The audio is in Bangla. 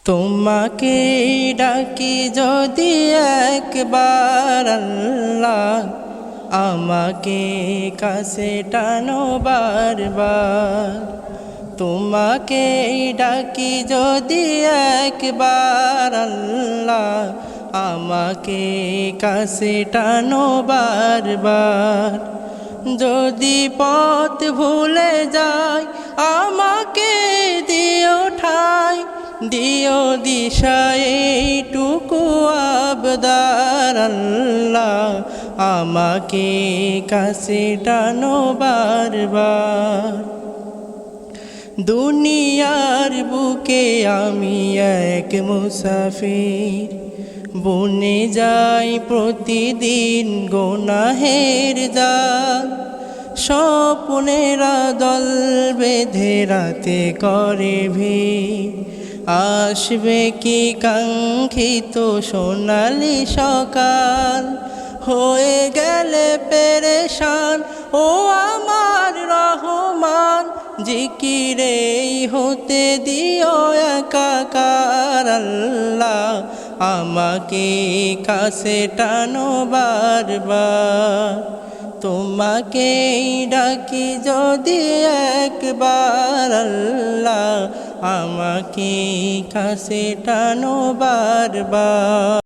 তোমাকে ডাকি যদি একবার আল্লাহ, আমাকে কাছে টানো বারবার। তোমাকে ডাকি যদি একবার আল্লাহ, আমাকে কাছে টানো বারবার। যদি পথ ভুলে যাই আমাকে দিও ঠাই, দিও দিশা এইটুকু আবদার আল্লাহ, আমাকে কাছে টানো বারবার। দুনিয়ার বুকে আমি এক মুসাফির, বনে যাই প্রতিদিন গুনাহের জাল। স্বপ্নেরা দল বেঁধে রাতে করে ভিড়, আসবে কি কাঙ্ক্ষিত সোনালি সকাল। হয়ে গেলে পেরেশান ও আমার রহমান, জিকিরেই হতে দিও একাকার আল্লাহ, আমাকে কাছে টানো বারবার। তোমাকে ডাকি যদি একবার আল্লাহ, আমাকে কাছে টানো বারবার।